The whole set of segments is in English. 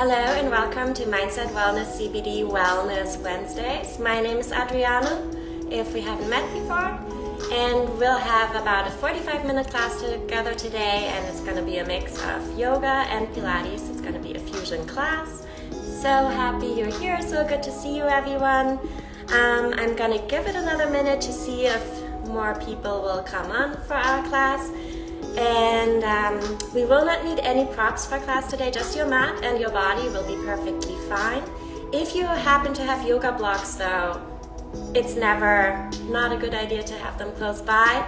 Hello and welcome to Mindset Wellness CBD Wellness Wednesdays. My name is Adriane, if we haven't met before, and we'll have about a 45-minute class together today, and it's going to be a mix of yoga and Pilates. It's going to be a fusion class. So happy you're here, so good to see you everyone. I'm going to give it another minute to see if more people will come on for our class. And we will not need any props for class today, just your mat and your body will be perfectly fine. If you happen to have yoga blocks though, it's never not a good idea to have them close by.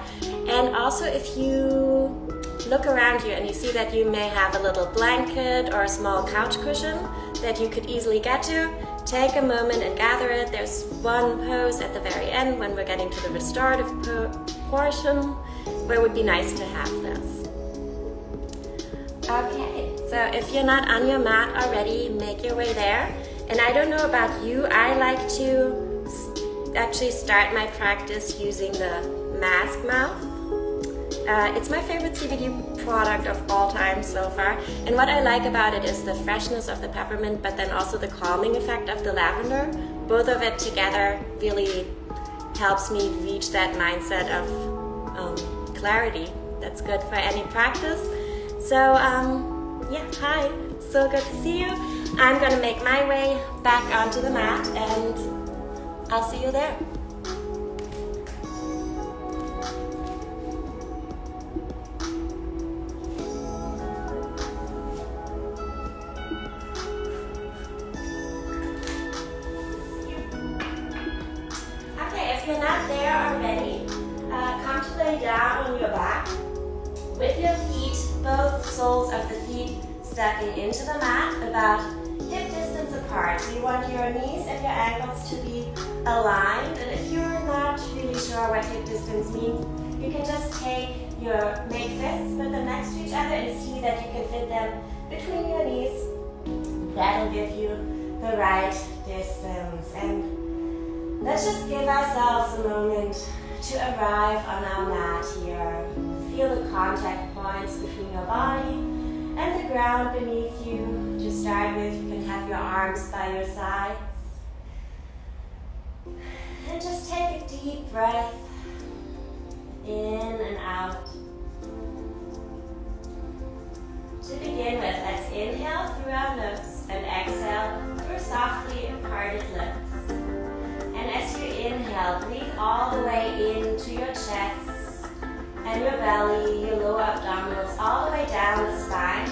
And also if you look around you and you see that you may have a little blanket or a small couch cushion that you could easily get to, take a moment and gather it. There's one pose at the very end when we're getting to the restorative portion where it would be nice to have this. Okay, so if you're not on your mat already, make your way there. And I don't know about you, I like to actually start my practice using the mask mouth. It's my favorite CBD product of all time so far. And what I like about it is the freshness of the peppermint, but then also the calming effect of the lavender. Both of it together really helps me reach that mindset of clarity that's good for any practice. So yeah, hi, so good to see you. I'm gonna make my way back onto the mat and I'll see you there. Okay, if you're not there already, come to lay down on your back with your feet, both soles of the feet stepping into the mat about hip distance apart. So you want your knees and your ankles to be aligned. And if you're not really sure what hip distance means, you can just make fists, put them next to each other and see that you can fit them between your knees. That'll give you the right distance. And let's just give ourselves a moment to arrive on our mat here. Feel the contact points between your body and the ground beneath you. To start with, you can have your arms by your sides. And just take a deep breath in and out. To begin with, let's inhale through our nose and exhale through softly parted lips. And as you inhale, breathe all the way into your chest and your belly, your lower abdominals, all the way down the spine.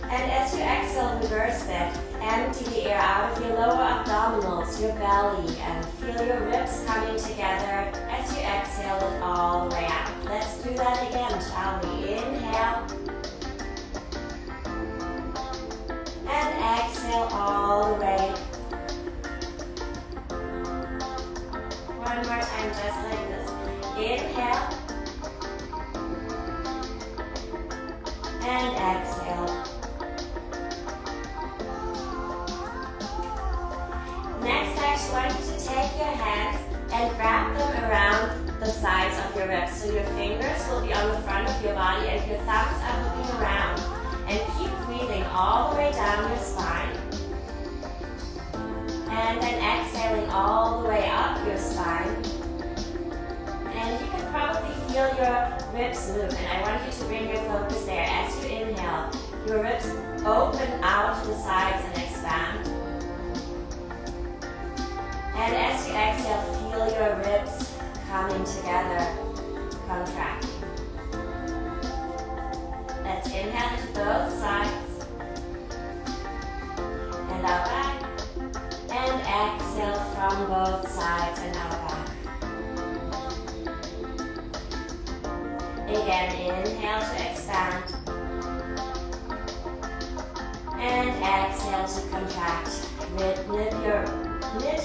And as you exhale, reverse that. Empty the air out of your lower abdominals, your belly, and feel your ribs coming together as you exhale it all the way out. Let's do that again, shall we? Inhale. And exhale all the way. One more time, just like this. Inhale. And exhale. Next, I actually want you to take your hands and wrap them around the sides of your ribs. So your fingers will be on the front of your body and your thumbs are looking around. And keep breathing all the way down your spine. And then exhaling all the way up your spine. And you can probably feel your ribs move. And I want you to bring your focus there. As you inhale, your ribs open out to the sides and expand. And as you exhale, feel your ribs coming together, contracting. Let's inhale to both sides. And out back. And exhale from both sides and out back. Again, inhale to expand. And exhale to contract. Knit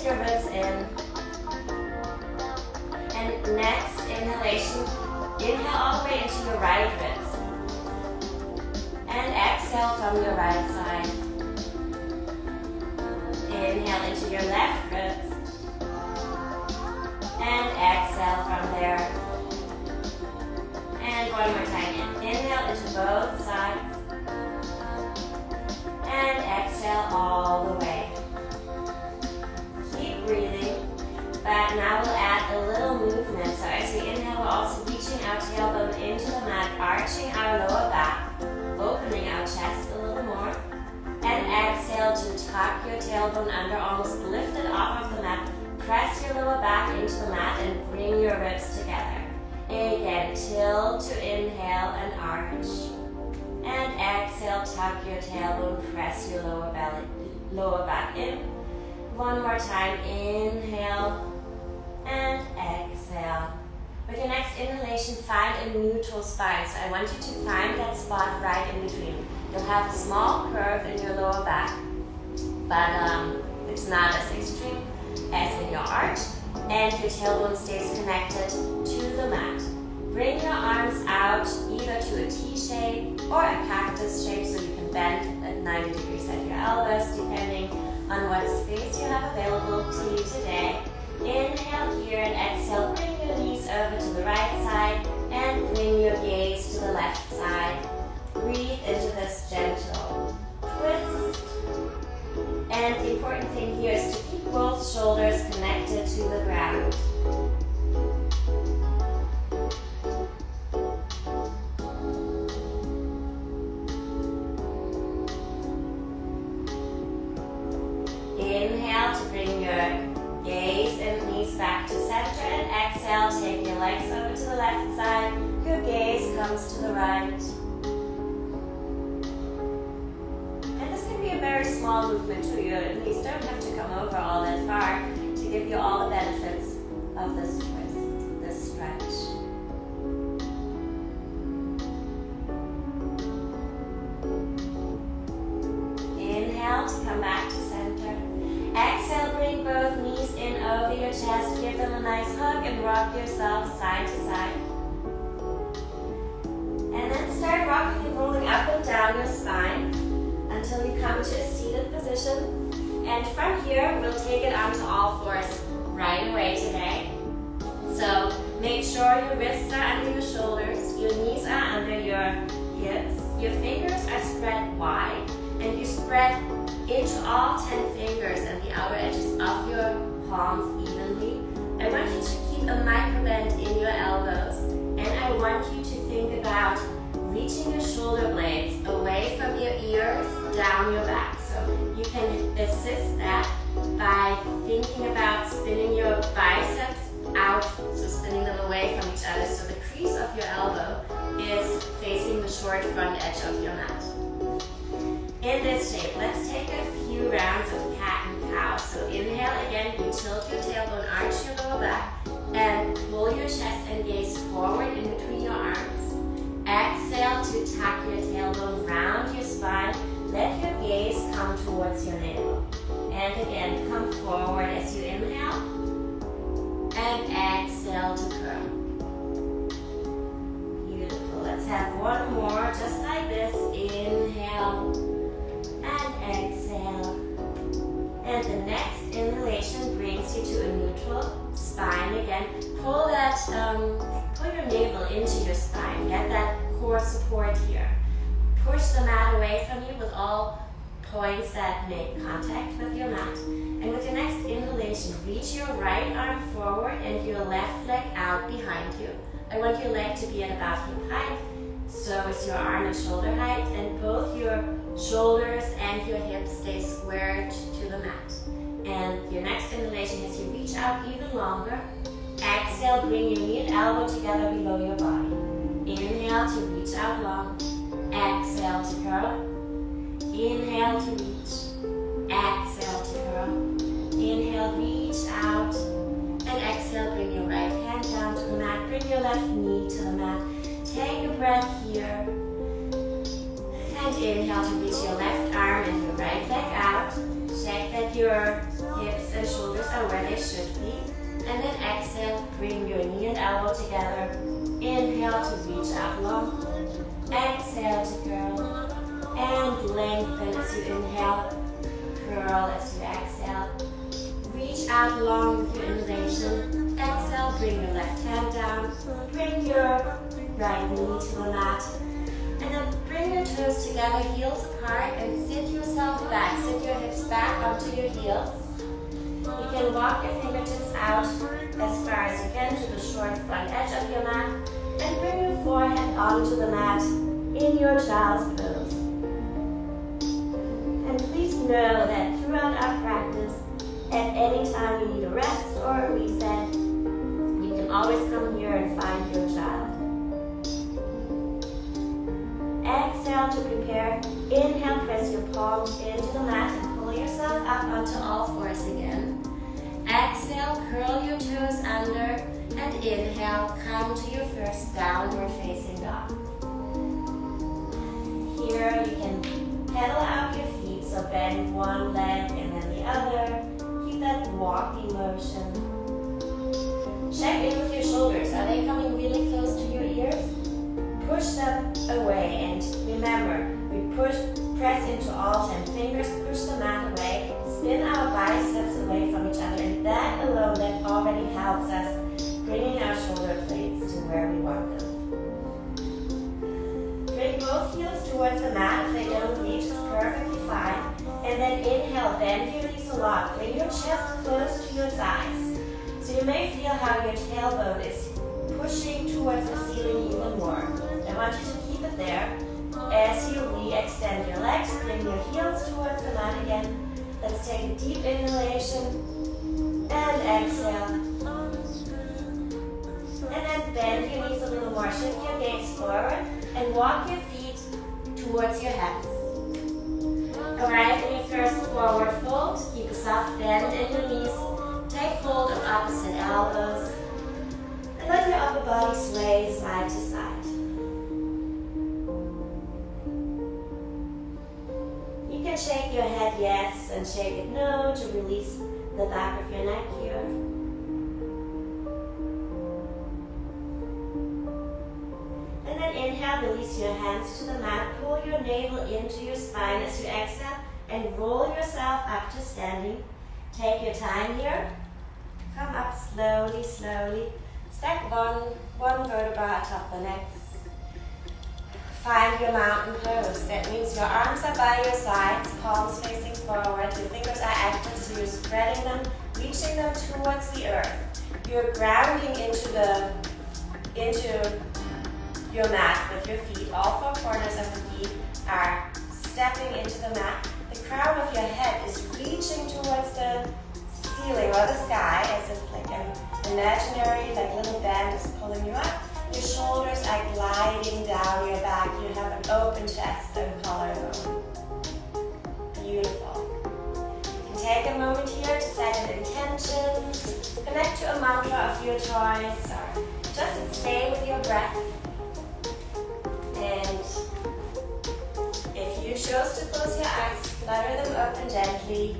your ribs in. And next inhalation, inhale all the way into your right ribs. And exhale from your right side. Inhale into your left ribs. And exhale from there. And one more time. Inhale into both sides. tailbone under, almost lift it off of the mat. Press your lower back into the mat and bring your ribs together. Again, tilt to inhale and arch. And exhale, tuck your tailbone, press your lower back in. One more time, inhale and exhale. With your next inhalation, find a neutral spine. So I want you to find that spot right in between. You'll have a small curve in your lower back, but it's not as extreme as in your arch, and your tailbone stays connected to the mat. Bring your arms out either to a T shape or a cactus shape, so you can bend at 90 degrees at your elbows, depending on what space you have available to you today. Inhale here and exhale, bring your knees over to the right side and bring your gaze to the left side. Breathe into this gentle twist. And the important thing here is to keep both shoulders connected to the ground. Inhale to bring your gaze and knees back to center, and exhale, take your legs over to the left side. Your gaze comes to the right. A very small movement too. Your knees don't have to come over all that far to give you all the benefits of this twist, this stretch. Inhale to come back to center. Exhale, bring both knees in over your chest. Give them a nice hug and rock yourself side to side. And then start rocking and rolling up and down your spine until you come to a seated position. And from here, we'll take it onto all fours right away today. So make sure your wrists are under your shoulders, your knees are under your hips, your fingers are spread wide, and you spread into all 10 fingers and the outer edges of your palms evenly. I want you to keep a micro bend in your elbows, and I want you to think about reaching your shoulder blades away from your ears, down your back. So you can assist that by thinking about spinning your biceps out, so spinning them away from each other, so the crease of your elbow is facing the short front edge of your mat. In this shape, let's take a few rounds of cat and cow. So inhale again, you tilt your tailbone, arch your lower back, and pull your chest and gaze forward in between your arms. Exhale to tuck your tailbone, round your spine, let your gaze come towards your navel. And again, come forward as you inhale, and exhale to curl. Beautiful. Let's have one more, just like this. Inhale, and exhale. And the next inhalation brings you to a neutral spine again. Pull your navel into your spine. Get that core support here. Push the mat away from you with all points that make contact with your mat. And with your next inhalation, reach your right arm forward and your left leg out behind you. I want your leg to be at about hip height. So is your arm at shoulder height, and both your shoulders and your hips stay squared to the mat. And your next inhalation, as you reach out even longer, exhale, bring your knee and elbow together below your body. Inhale to reach out long. Exhale to curl. Inhale to reach. Exhale to curl. Inhale, reach out. And exhale, bring your right hand down to the mat. Bring your left knee to the mat. Take a breath here. And inhale to reach your left arm and your right leg out. Check that your hips and shoulders are where they should be. And then exhale, bring your knee and elbow together. Inhale to reach out long. Exhale to curl. And lengthen as you inhale. Curl as you exhale. Reach out long with your inhalation. Exhale, bring your left hand down. Bring your right knee to the mat. And then bring your toes together, heels apart, and sit yourself back. Sit your hips back onto your heels. You can walk your fingertips out as far as you can to the short front edge of your mat, and bring your forehead onto the mat in your child's pose. And please know that throughout throughout our practice. At any time you need a rest or a reset, you can always come here and find your child. Exhale to prepare. Inhale, press your palms into the mat and pull yourself up onto all fours again. Exhale, curl your toes under, and inhale, come to your first downward facing dog. Here you can pedal out your feet, so bend one leg and then the other. Keep that walking motion. Check in with your shoulders. Are they coming really close to your ears? Push them away, and remember, we press into all 10 fingers, push the mat away, spin our biceps away from each other, and that alone, that already helps us bringing our shoulder blades to where we want them. Bring both heels towards the mat. If they don't reach, it's perfectly fine. And then inhale, bend your knees a lot. Bring your chest close to your thighs. So you may feel how your tailbone is pushing towards the ceiling even more. I want you to keep it there. As you re-extend your legs, bring your heels towards the mat again. Let's take a deep inhalation and exhale. And then bend your knees a little more. Shift your gaze forward and walk your feet towards your hands. Arrive in your first forward fold. Keep a soft bend in your knees. Take hold of opposite elbows. And let your upper body sway side to side. You can shake your head yes and shake it no to release the back of your neck here. And then inhale, release your hands to the mat. Pull your navel into your spine as you exhale and roll yourself up to standing. Take your time here. Come up slowly, slowly. Stack one vertebra atop the next. Find your mountain pose. That means your arms are by your sides, palms facing forward. Your fingers are active, so you're spreading them, reaching them towards the earth. You're grounding into your mat with your feet. All four corners of the feet are stepping into the mat. The crown of your head is reaching towards the ceiling or the sky, as if like an imaginary little band is pulling you up. Your shoulders are gliding down your back. You have an open chest and collarbone. Beautiful. You can take a moment here to set an intention, connect to a mantra of your choice, or just stay with your breath. And if you chose to close your eyes, flutter them open gently.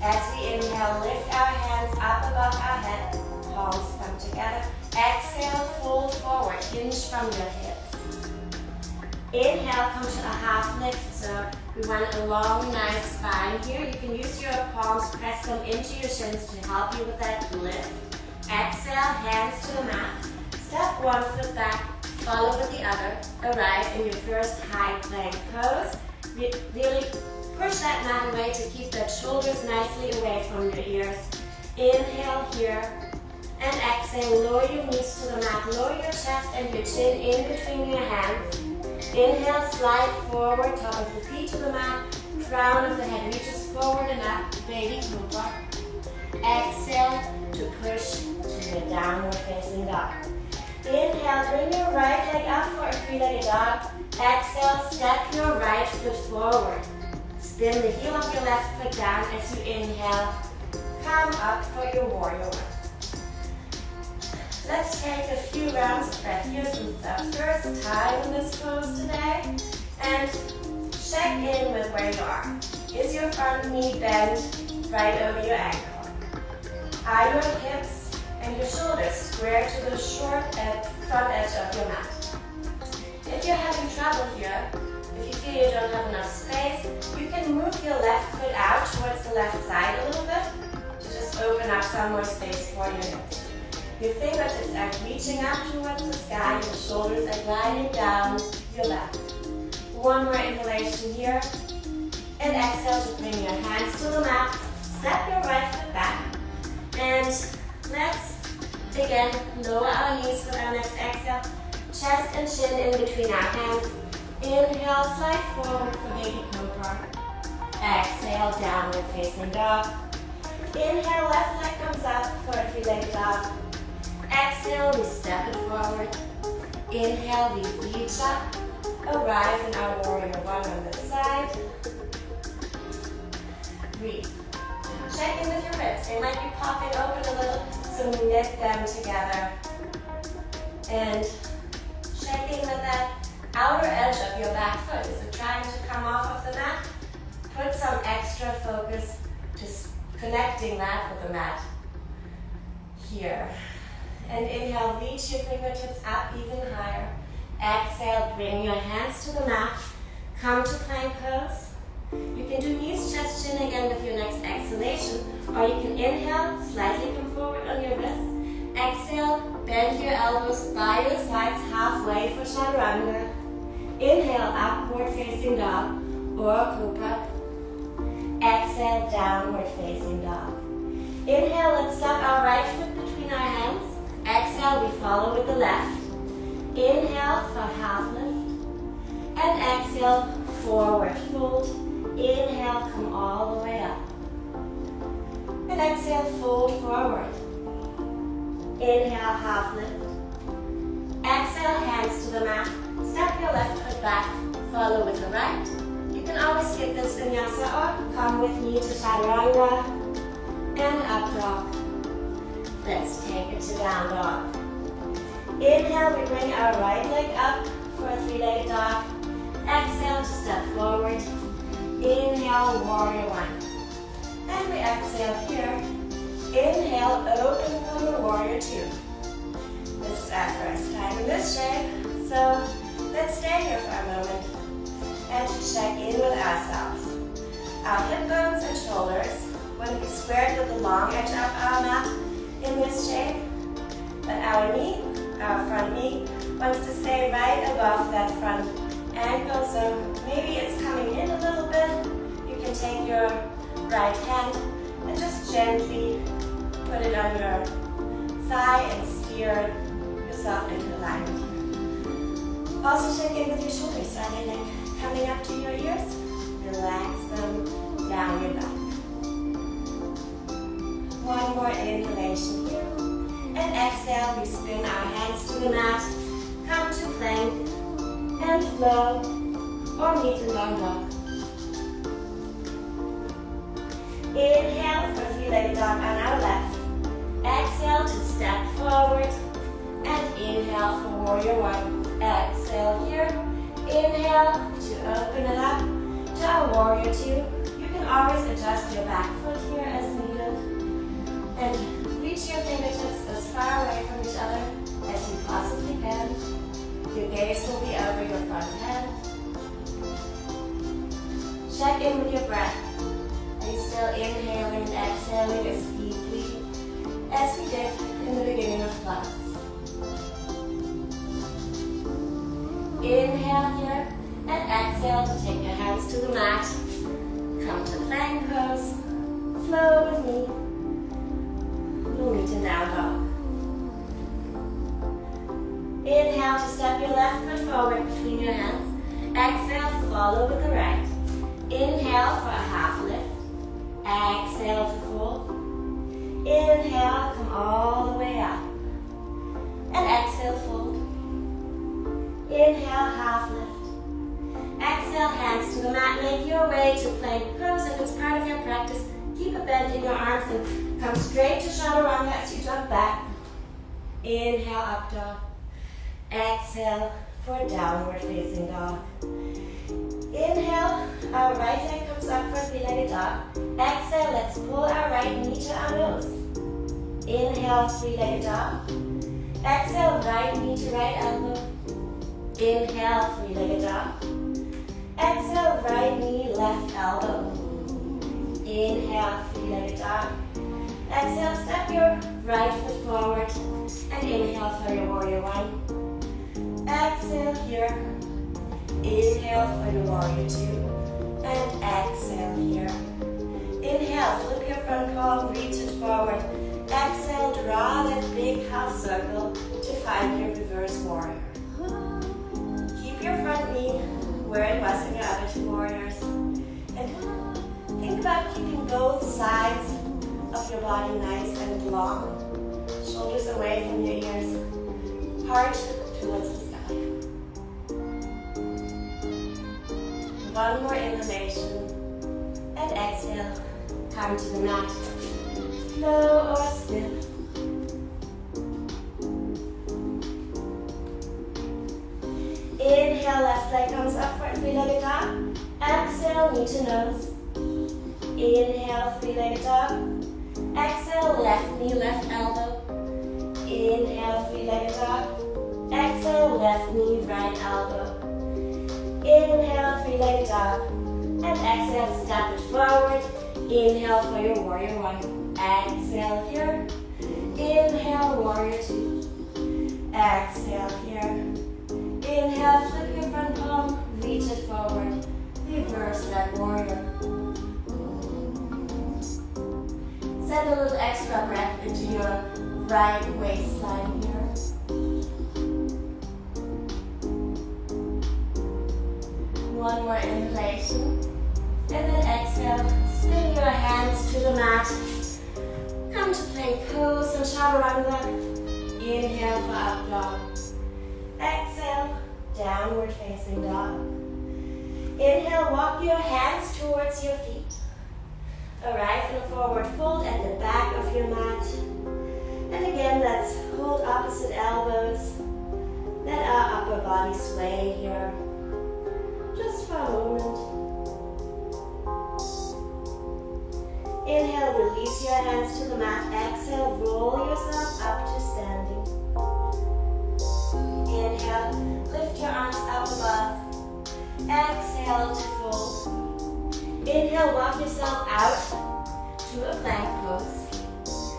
As we inhale, lift our hands up above our head. Palms come together. Exhale, fold forward, hinge from your hips. Inhale, come to a half lift. So we want a long, nice spine here. You can use your palms, press them into your shins to help you with that lift. Exhale, hands to the mat. Step one foot back, follow with the other. Arrive in your first high plank pose. Really push that mat away to keep the shoulders nicely away from your ears. Inhale here. And exhale, lower your knees to the mat. Lower your chest and your chin in between your hands. Inhale, slide forward, top of the feet to the mat. Crown of the head reaches forward and up, baby cobra. Exhale to push to your downward facing dog. Inhale, bring your right leg up for a three-legged dog. Exhale, step your right foot forward. Spin the heel of your left foot down as you inhale. Come up for your warrior one. Let's take a few rounds of breath here since it's our first time in this pose today. And check in with where you are. Is your front knee bent right over your ankle? Are your hips and your shoulders square to the front edge of your mat? If you're having trouble here, if you feel you don't have enough space, you can move your left foot out towards the left side a little bit to just open up some more space for your hips. Your fingertips are reaching up towards the sky, your shoulders are gliding down your back. One more inhalation here. And exhale to bring your hands to the mat. Step your right foot back. And let's, again, lower our knees with our next exhale. Chest and chin in between our hands. Inhale, slide forward for baby cobra. Exhale, downward facing dog. Inhale, left leg comes up for a three-legged dog. Exhale, we step it forward. Inhale, we reach up. Arrive in our warrior one on this side. Breathe. Check in with your ribs. They might be popping open a little, so knit them together. And check in with that outer edge of your back foot. Is it trying to come off of the mat? Put some extra focus to connecting that with the mat. Here. And inhale, reach your fingertips up even higher. Exhale, bring your hands to the mat. Come to plank pose. You can do knees, chest, chin again with your next exhalation, or you can inhale, slightly come forward on your wrists. Exhale, bend your elbows by your sides halfway for chaturanga. Inhale, upward facing dog or cobra. Exhale, downward facing dog. Inhale, let's step our right foot between our hands. Exhale, we follow with the left. Inhale for half lift. And exhale, forward fold. Inhale, come all the way up. And exhale, fold forward. Inhale, half lift. Exhale, hands to the mat. Step your left foot back. Follow with the right. You can always skip this vinyasa or come with me to chaturanga and up dog. Let's take it to down dog. Inhale, we bring our right leg up for a three-legged dog. Exhale to step forward. Inhale, warrior one. And we exhale here. Inhale, open for the warrior two. This is our first time in this shape, so let's stay here for a moment and check in with ourselves. Our hip bones and shoulders want to be squared with the long edge of our mat in this shape, but our knee, our front knee, wants to stay right above that front ankle, so maybe it's coming in a little bit. You can take your right hand and just gently put it on your thigh and steer yourself into alignment here. Also check in with your shoulders. Are they coming up to your ears? Relax them down your back. One more inhalation here. And exhale, we spin our hands to the mat. Come to plank and flow or meet in down dog. Inhale for three-legged dog on our left. Exhale to step forward. And inhale for warrior one. Exhale here. Inhale to open it up to our warrior two. You can always adjust your back foot here as needed. And reach your fingertips as far away from each other as you possibly can. Your gaze will be over your front head. Check in with your breath. Are you still inhaling and exhaling as deeply as we did in the beginning of class? Inhale here and exhale to take your hands to the mat. Come to plank pose. Flow with me. We'll meet in down dog. Inhale to step your left foot forward between your hands. Exhale, follow with the right. Inhale for a half lift. Exhale to fold. Inhale, come all the way up. And exhale, fold. Inhale, half lift. Exhale, hands to the mat. Make your way to plank pose. If it's part of your practice, keep a bend in your arms and come straight to chaturanga as you jump back. Inhale, up dog. Exhale for downward facing dog. Inhale, our right leg comes up for a three-legged dog. Exhale, let's pull our right knee to our nose. Inhale, three-legged dog. Exhale, right knee to right elbow. Inhale, three-legged dog. Exhale, right knee, left elbow. Inhale, three-legged dog. Exhale, step your right foot forward. And inhale for your warrior one. Exhale here. Inhale for your warrior two. And exhale here. Inhale, flip your front palm, reach it forward. Exhale, draw that big half circle to find your reverse warrior. Keep your front knee where it was in your other two warriors. And both sides of your body nice and long. Shoulders away from your ears. Heart towards the sky. One more inhalation. And exhale. Come to the mat. Flow or spin. Inhale, left leg comes up for a three-legged dog. Exhale, knee to nose. Inhale, three-legged dog. Exhale, left knee, left elbow. Inhale, three-legged dog. Exhale, left knee, right elbow. Inhale, three-legged dog. And exhale, step it forward. Inhale for your warrior one. Exhale here. Inhale, warrior two. Exhale here. Inhale, flip your front palm, reach it forward. Reverse that warrior. Send a little extra breath into your right waistline here. One more inhalation. And then exhale, spin your hands to the mat. Come to plank pose and chaturanga. Inhale for up dog. Exhale, downward facing dog. Inhale, walk your hands towards your feet. Arrive in a forward fold at the back of your mat. And again, let's hold opposite elbows. Let our upper body sway here. Just for a moment. Inhale, release your hands to the mat. Exhale, roll yourself up to standing. Inhale, lift your arms up above. Exhale to fold. Inhale, walk yourself out to a plank pose.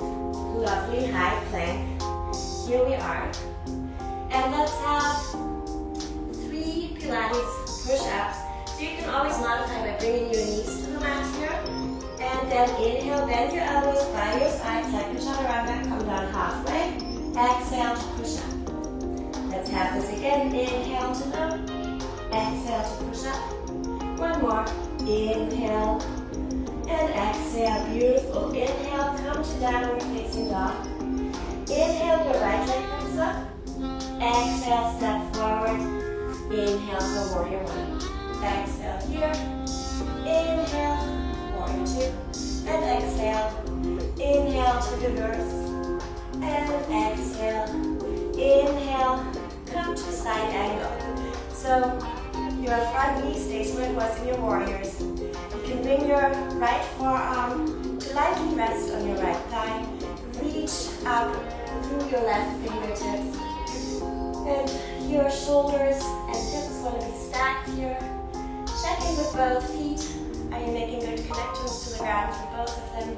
Lovely high plank. Here we are. And let's have 3 Pilates push ups. So you can always modify by bringing your knees to the mat here. And then inhale, bend your elbows by your sides like a chaturanga. Come down halfway. Exhale to push up. Let's have this again. Inhale to low. Exhale to push up. One more. Inhale. And exhale. Beautiful. Inhale. Come to downward facing dog. Inhale. Your right leg comes up. Exhale. Step forward. Inhale for warrior one. Exhale here. Inhale. Warrior two. And exhale. Inhale to reverse. And exhale. Inhale. Come to side angle. So your front knee stays where it was in your warriors. You can bring your right forearm to lightly rest on your right thigh. Reach up through your left fingertips. And your shoulders and hips want to be stacked here. Check in with both feet. Are you making good connections to the ground for both of them?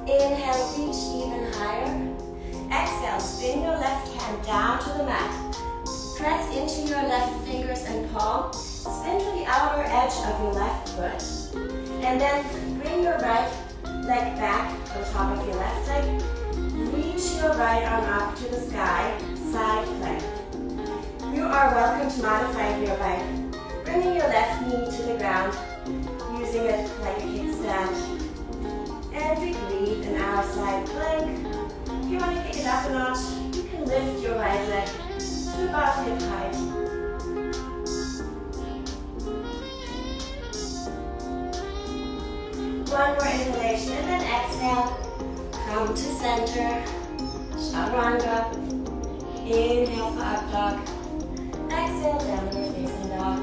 Inhale, reach even higher. Exhale, spin your left hand down to the mat. Press into your left fingers and palm. Spin to the outer edge of your left foot. And then bring your right leg back on top of your left leg. Reach your right arm up to the sky, side plank. You are welcome to modify here by bringing your left knee to the ground, using it like a kickstand. And we breathe in our side plank. If you want to kick it up a notch, you can lift your right leg to about hip height. One more inhalation and then exhale. Come to center. Chaturanga. Inhale for up dog. Exhale, downward facing dog.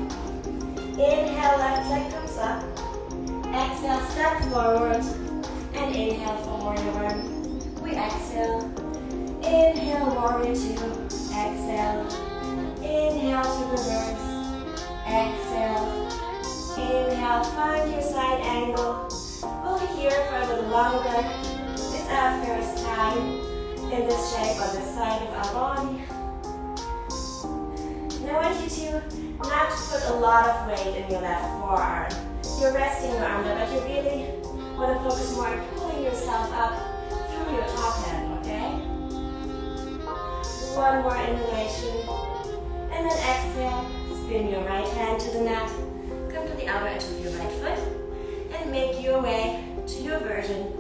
Inhale, left leg comes up. Exhale, step forward. And inhale for warrior one. We exhale. Inhale, warrior two. Exhale. Inhale to reverse. Exhale. Inhale, find your side angle. We'll be here for a little longer. It's our first time in this shape on this side of our body. And I want you to not put a lot of weight in your left forearm. You're resting your arm there, but you really want to focus more on pulling yourself up through your top hand, okay? One more inhalation. And then exhale. Spin your right hand to the mat. Come to the outer edge of your right foot. And make your way to your version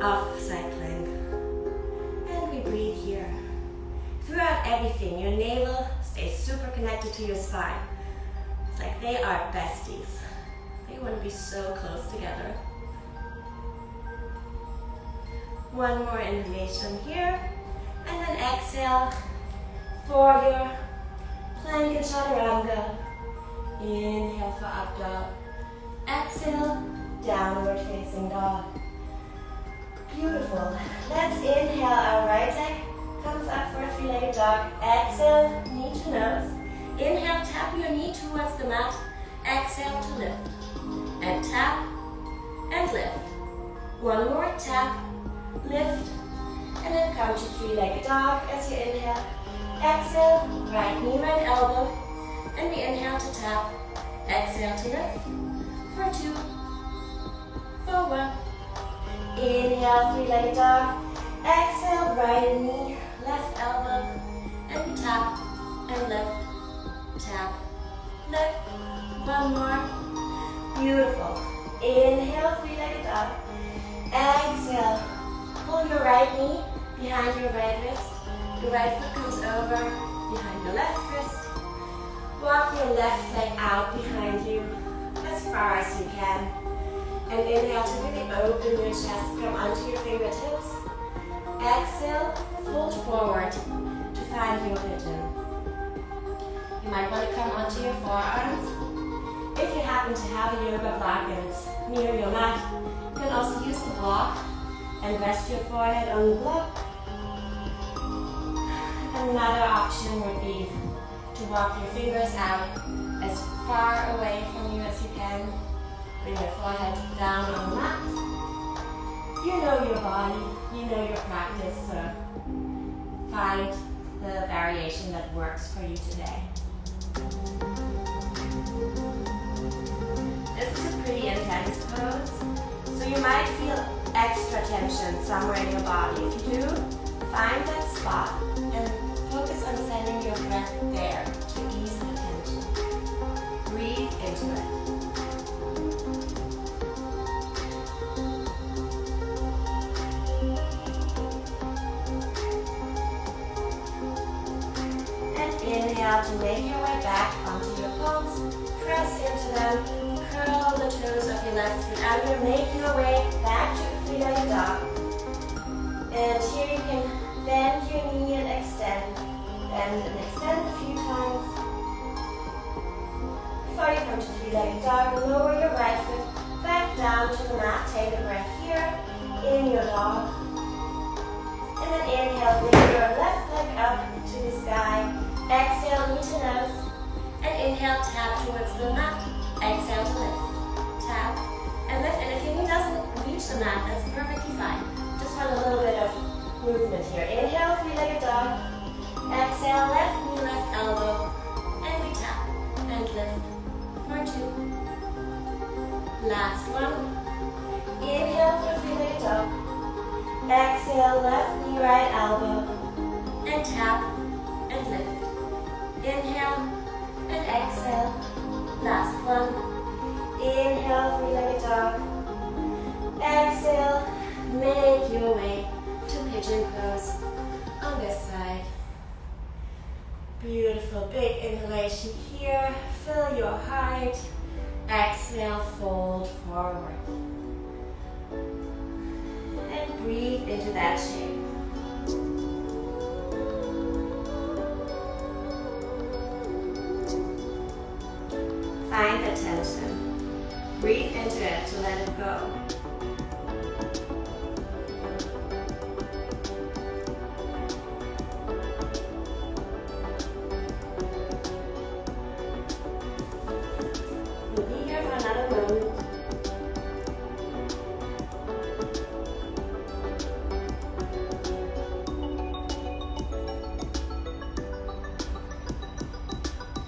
of side plank. And we breathe here. Throughout everything, your navel stays super connected to your spine. It's like they are besties. They want to be so close together. One more inhalation here, and then exhale for your plank and chaturanga. Inhale for up dog. Exhale, downward facing dog. Beautiful. Let's inhale, our right leg comes up for a three-legged dog. Exhale, knee to nose. Inhale, tap your knee towards the mat. Exhale to lift. And tap, and lift. One more, tap, lift, and then come to three-legged dog as you inhale. Exhale, right knee, right elbow, and we inhale to tap. Exhale to lift. For 2, for 1. Inhale, three-legged dog. Exhale, right knee, left elbow, and we tap and lift. Tap, lift. One more. Beautiful. Inhale, three-legged dog. Exhale. Pull your right knee behind your right wrist. Your right foot comes over behind your left wrist. Walk your left leg out behind you as far as you can. And inhale to really open your chest. Come onto your fingertips. Exhale, fold forward to find your pigeon. You might want to come onto your forearms. If you happen to have a yoga block and it's near your mat, you can also use the block and rest your forehead on the block. Another option would be to walk your fingers out as far away from you as you can. Bring your forehead down on the mat. You know your body, you know your practice, so find the variation that works for you today. This is a pretty intense pose, so you might feel extra tension somewhere in your body. If you do, find that spot and focus on sending your breath there to ease the tension. Breathe into it. And inhale to make your way back onto your palms. Press into them. Curl the toes of your left foot under. Make your way back to a three-legged dog. And here you can bend your knee and extend. Bend and extend a few times. Before you come to three-legged dog, lower your right foot back down to the mat. Take a breath here in your dog. And then inhale, bring your left leg up to the sky. Exhale, knee to nose. And inhale, tap towards the mat. Exhale to lift. Tap and lift. And if your knee doesn't reach the mat, that's perfectly fine. Just want a little bit of movement here. Inhale, three-legged dog. Exhale, left knee, left elbow. And we tap and lift for 2. Last one. Inhale for three-legged dog. Exhale, left knee, right elbow. And tap and lift. Inhale and exhale. Last one. Inhale, three-legged dog. Exhale, make your way to pigeon pose on this side. Beautiful, big inhalation here. Fill your heart. Exhale, fold forward. And breathe into that shape. Find the tension. Breathe into it to let it go. We'll be here for another moment.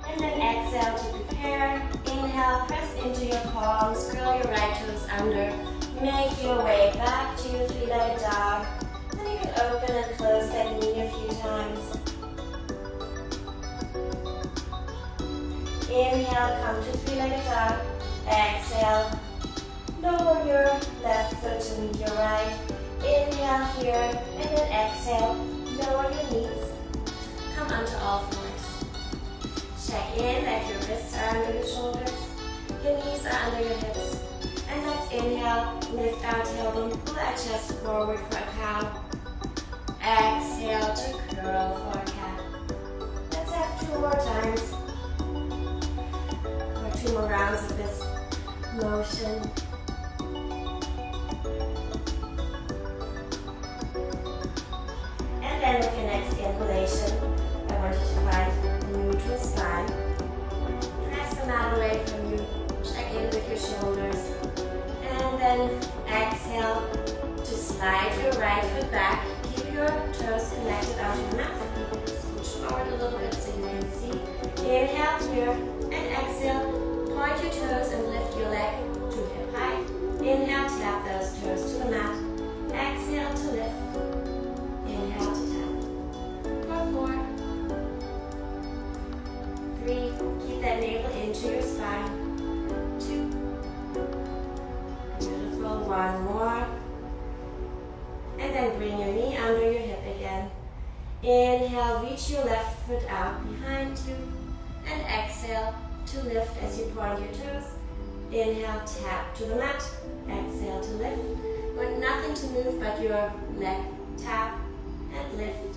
And then exhale to prepare. Inhale, press into your palms, curl your right toes under, make your way back to your three-legged dog. Then you can open and close that knee a few times. Inhale, come to three-legged dog. Exhale, Lower your left foot to meet your right. Inhale here, and then exhale. Lower your knees. Come onto all fours. Check in that your wrists are under your shoulders. Your knees are under your hips. And let's inhale, lift our tailbone, pull our chest forward for a cow. Exhale to curl for a cat. Let's have 2 more times. Or 2 more rounds of this motion. And then with your next inhalation, I want you to find a neutral spine. Press the mat away from you. Check in with your shoulders. And then exhale to slide your right foot back. Keep your toes connected onto the mat. Scooch forward a little bit so you can see. Inhale here and exhale. Point your toes and lift your leg to hip height. Inhale, tap those toes to the mat. Exhale to lift. Inhale to tap. For 4, 3, keep that navel into your spine. 2, beautiful, 1 more. And then bring your knee under your hip again. Inhale, reach your left foot out behind you. And exhale to lift as you point your toes. Inhale, tap to the mat. Exhale to lift. Want nothing to move but your leg. Tap and lift.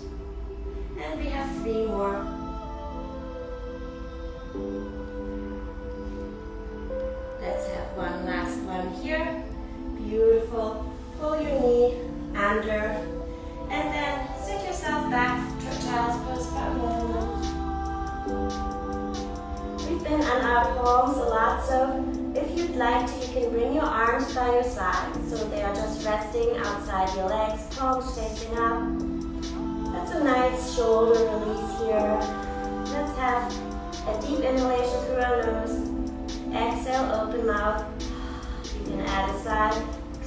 And we have 3 more. Let's have one last one here. Beautiful. Pull your knee under. And then sit yourself back to child's pose for a moment. We've been on our palms a lot, so if you'd like to, you can bring your arms by your side so they are just resting outside your legs, palms facing up. That's a nice shoulder release here. Let's have a deep inhalation through our nose. Exhale, open mouth. You can add a sigh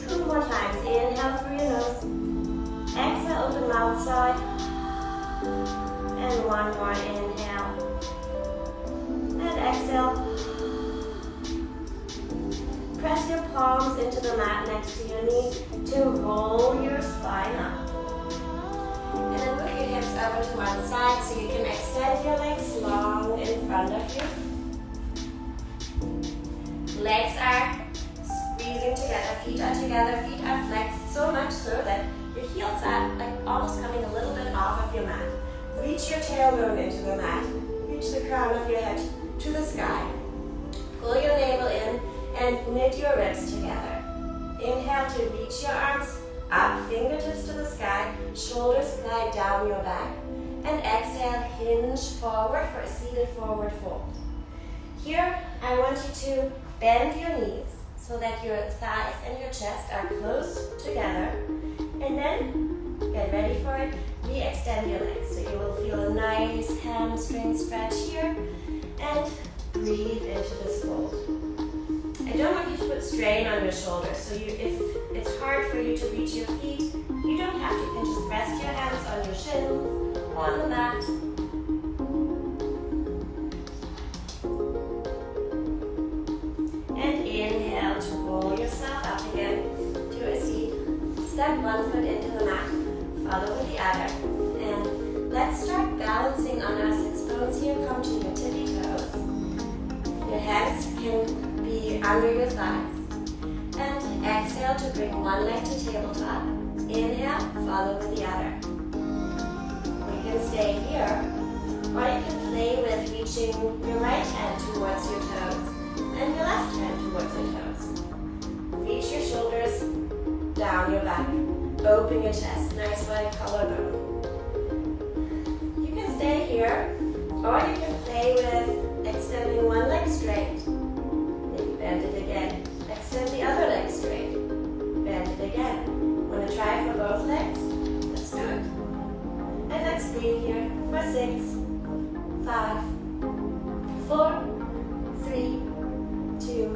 2 more times. Inhale through your nose. Exhale, open mouth, sigh. And 1 more inhale. And exhale. Press your palms into the mat next to your knees to roll your spine up. And then move your hips over to one side so you can extend your legs long in front of you. Legs are squeezing together, feet are flexed so much so that your heels are like almost coming a little bit off of your mat. Reach your tailbone into the mat. Reach the crown of your head to the sky. Pull your navel in and knit your ribs together. Inhale to reach your arms up, fingertips to the sky, shoulders glide down your back. And exhale, hinge forward for a seated forward fold. Here, I want you to bend your knees so that your thighs and your chest are close together. And then, get ready for it, re-extend your legs. So you will feel a nice hamstring stretch here. And breathe into this fold. I don't want you to put strain on your shoulders. So if it's hard for you to reach your feet, you don't have to. You can just rest your hands on your shins, on the mat. And inhale to roll yourself up again to a seat. Step 1 foot into the mat, follow with the other. And let's start balancing on our sits bones here. Come to your tippy toes. Your hands can be under your thighs. And exhale to bring one leg to tabletop. Inhale, follow with the other. You can stay here, or you can play with reaching your right hand towards your toes and your left hand towards your toes. Reach your shoulders down your back. Open your chest, nice wide collarbone. You can stay here, or you can play with extending one leg straight. Maybe bend it again. Extend the other leg straight. Bend it again. Want to try for both legs? Let's do it. And let's breathe here for 6, 5, 4, 3, 2,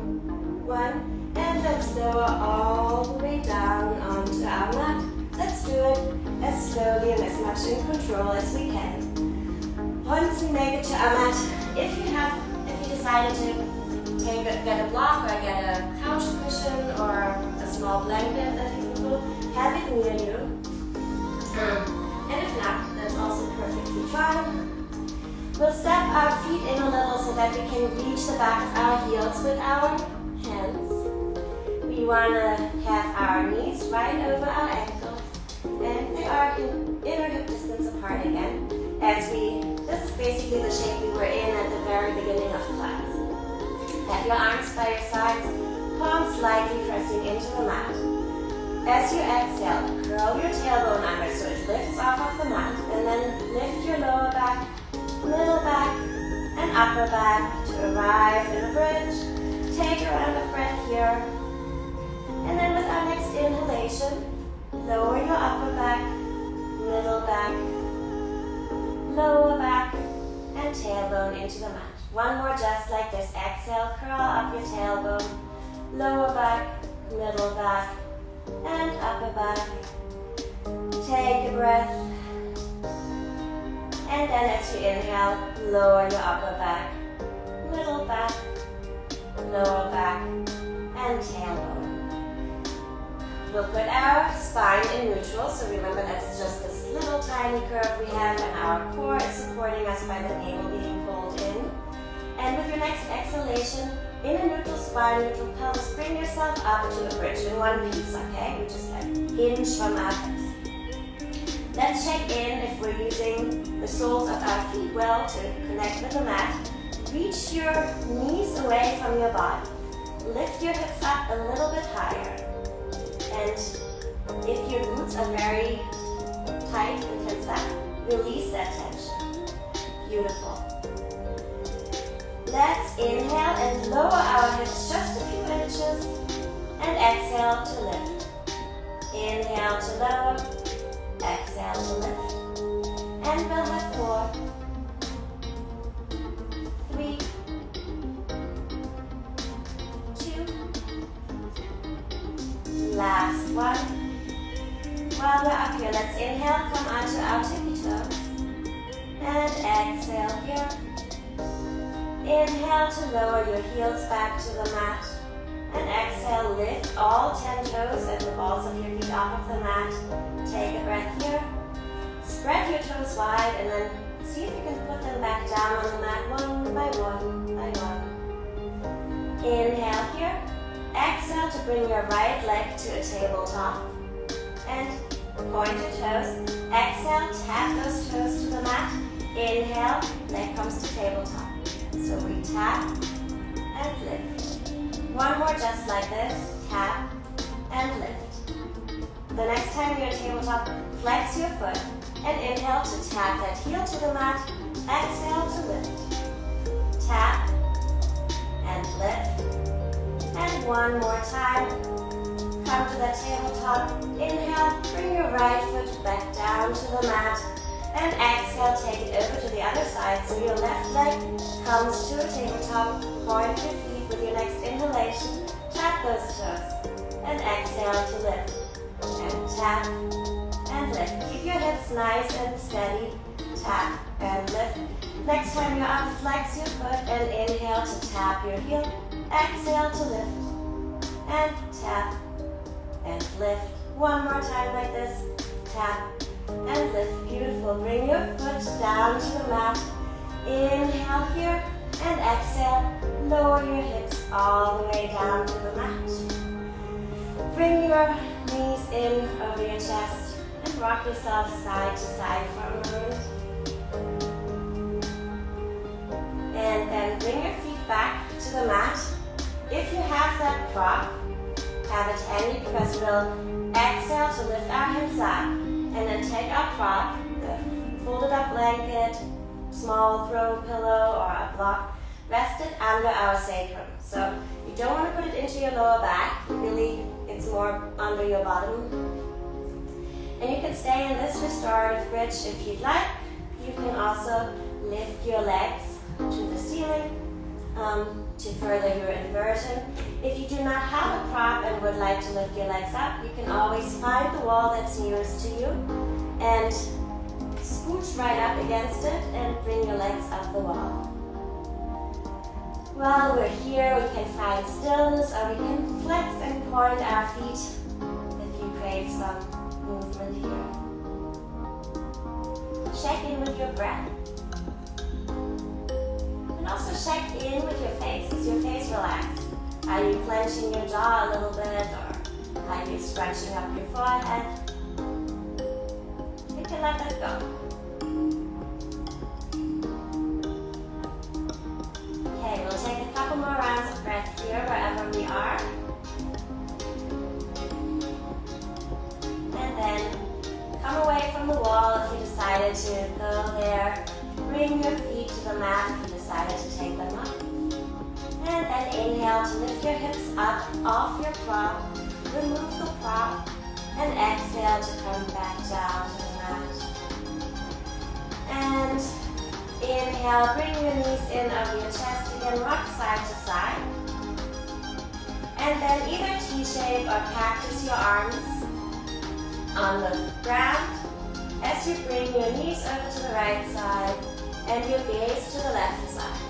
1. And let's lower all the way down onto our mat. Let's do it as slowly and as much in control as we can. Once we make it to our mat, if you decided to, get a block or get a couch cushion or a small blanket that you can put. Have it near you. And if not, that's also perfectly fine. We'll step our feet in a little so that we can reach the back of our heels with our hands. We want to have our knees right over our ankles, and they are inner hip distance apart again. This is basically the shape we were in at the very beginning of class. Have your arms by your sides, palms slightly pressing into the mat. As you exhale, curl your tailbone under so it lifts off of the mat, and then lift your lower back, middle back, and upper back to arrive in a bridge. Take a round of breath here. And then with our next inhalation, lower your upper back, middle back, lower back, and tailbone into the mat. One more just like this. Exhale, curl up your tailbone, lower back, middle back, and upper back. Take a breath. And then as you inhale, lower your upper back, middle back, lower back, and tailbone. We'll put our spine in neutral, so remember that's just this little tiny curve we have, and our core is supporting us by the navel being pulled in. And with your next exhalation, in a neutral spine, neutral pelvis, bring yourself up to a bridge in one piece, okay? We just like hinge from our hips. Let's check in if we're using the soles of our feet well to connect with the mat. Reach your knees away from your body. Lift your hips up a little bit higher. And if your glutes are very tight and tense up, release that tension. Beautiful. Let's inhale and lower our hips just a few inches. And exhale to lift. Inhale to lower. Exhale to lift. And we'll have 4, 3, 2, last one. While we're up here, let's inhale, come onto our tippy toes. And exhale here. Inhale to lower your heels back to the mat. And exhale, lift all 10 toes and the balls of your feet off of the mat. Take a breath here. Spread your toes wide and then see if you can put them back down on the mat one by one by one. Inhale here. Exhale to bring your right leg to a tabletop. And point your toes. Exhale, tap those toes to the mat. Inhale, leg comes to tabletop. So we tap and lift. One more just like this. Tap and lift. The next time you're at tabletop, flex your foot and inhale to tap that heel to the mat. Exhale to lift. Tap and lift. And one more time. Come to that tabletop. Inhale, bring your right foot back down to the mat. And exhale, take it over to the other side. So your left leg comes to a tabletop. Point your feet with your next inhalation. Tap those toes. And exhale to lift. And tap and lift. Keep your hips nice and steady. Tap and lift. Next time you're up, flex your foot and inhale to tap your heel. Exhale to lift. And tap and lift. One more time like this. Tap and lift. Beautiful. Bring your foot down to the mat. Inhale here and exhale. Lower your hips all the way down to the mat. Bring your knees in over your chest and rock yourself side to side for a moment. And then bring your feet back to the mat. If you have that prop, have it handy because we'll exhale to lift our hips up and then take our prop, the folded up blanket, small throw pillow or a block, rest it under our sacrum. So you don't want to put it into your lower back, really it's more under your bottom. And you can stay in this restorative bridge if you'd like. You can also lift your legs to the ceiling to further your inversion. If you do not have a prop and would like to lift your legs up, you can always find the wall that's nearest to you and scooch right up against it and bring your legs up the wall. While we're here, we can find stillness or we can flex and point our feet if you crave some movement here. Check in with your breath. And also check in with your face. Is your face relaxed? Are you clenching your jaw a little bit, or are you scrunching up your forehead? You can let that go. Okay, we'll take a couple more rounds of breath here wherever we are. And then come away from the wall if you decided to go there. Bring your feet to the mat if you decided to take them up. And then inhale to lift your hips up off your prop. Remove the prop. And exhale to come back down to the mat. And inhale, bring your knees in over your chest again, rock side to side. And then either T-shape or cactus your arms on the ground as you bring your knees over to the right side and your gaze to the left side.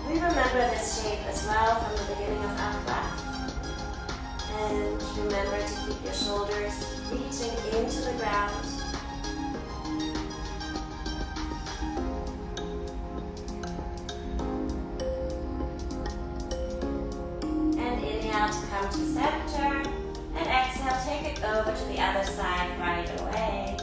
We remember this shape as well from the beginning of our class. And remember to keep your shoulders reaching into the ground. And inhale to come to center. And exhale, take it over to the other side right away.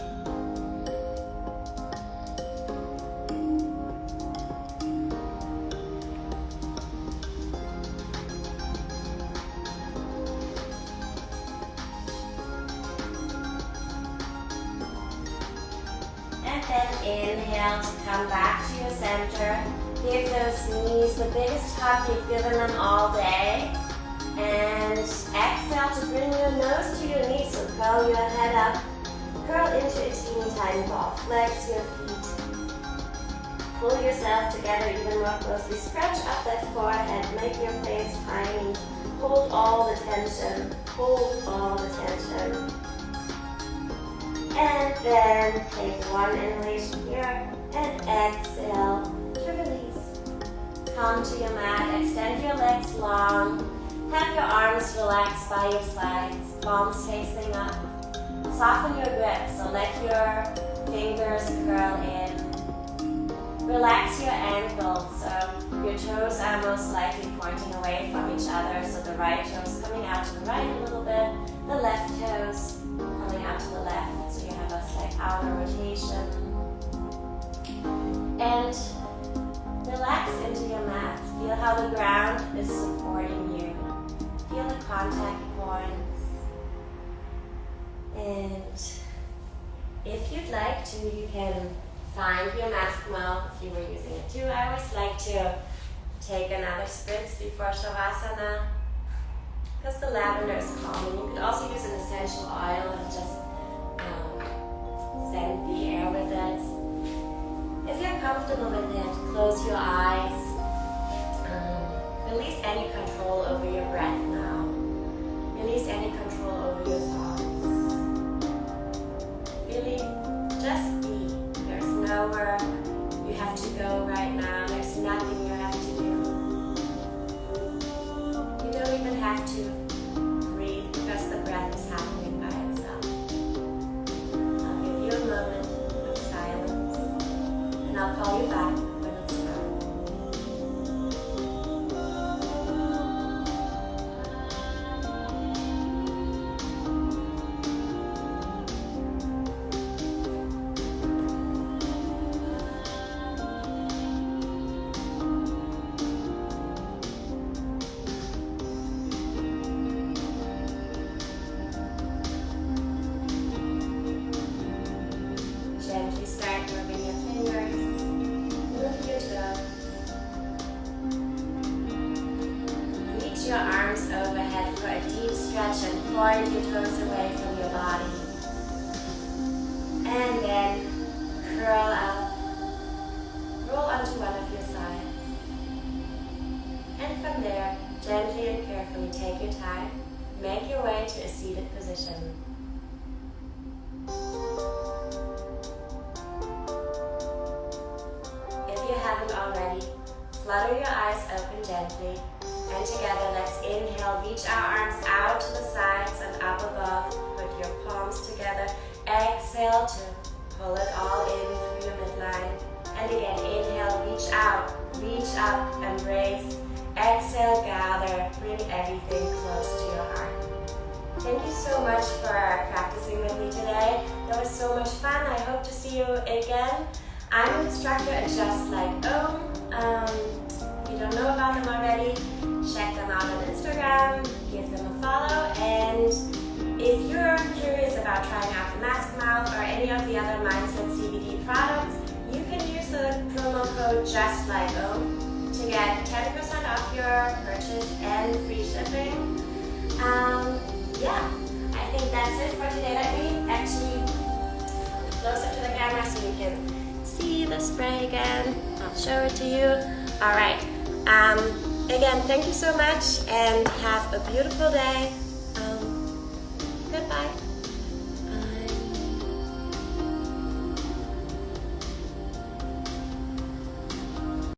And then inhale to come back to your center. Give those knees the biggest hug you've given them all day. And exhale to bring your nose to your knees, so curl your head up. Curl into a teeny tiny ball. Flex your feet. Pull yourself together even more closely. Stretch up that forehead. Make your face tiny. Hold all the tension. Hold all the tension. And then take one inhalation here and exhale to release. Come to your mat. Extend your legs long. Have your arms relaxed by your sides, palms facing up. Soften your grip, so let your fingers curl in. Relax your ankles, so your toes are most likely pointing away from each other, so the right toes coming out to the right a little bit, the left toes coming out to the left, so you have a slight outer rotation. And relax into your mat. Feel how the ground is supporting you. Feel the contact points. And if you'd like to, you can find your mask well if you were using it too. I always like to take another spritz before Shavasana because the lavender is calming. You could also use an essential oil and just send the air with it. If you're comfortable with it, close your eyes. Release any control over your breath now. Release any control over your thoughts. Really, just be. There's nowhere you have to go right now. There's nothing you have to do. You don't even have to breathe because the breath is happening by itself. I'll give you a moment of silence and I'll call you back. Your arms overhead for a deep stretch and point your toes away from your body. And then curl up, roll onto one of your sides. And from there, gently and carefully take your time, make your way to a seated position. If you haven't already, flutter your eyes open gently. And together, let's inhale, reach our arms out to the sides and up above. Put your palms together. Exhale to pull it all in through your midline. And again, inhale, reach out, reach up, embrace. Exhale, gather, bring everything close to your heart. Thank you so much for practicing with me today. That was so much fun. I hope to see you again. I'm an instructor at Just Like Om. If you don't know about them already, check them out on Instagram, give them a follow, and if you're curious about trying out the Mask Mouth or any of the other Mindset CBD products, you can use the promo code JustLikeOm to get 10% off your purchase and free shipping. Yeah, I think that's it for today. Let me actually closer to the camera so you can see the spray again. I'll show it to you. All right. Again, thank you so much and have a beautiful day. Goodbye.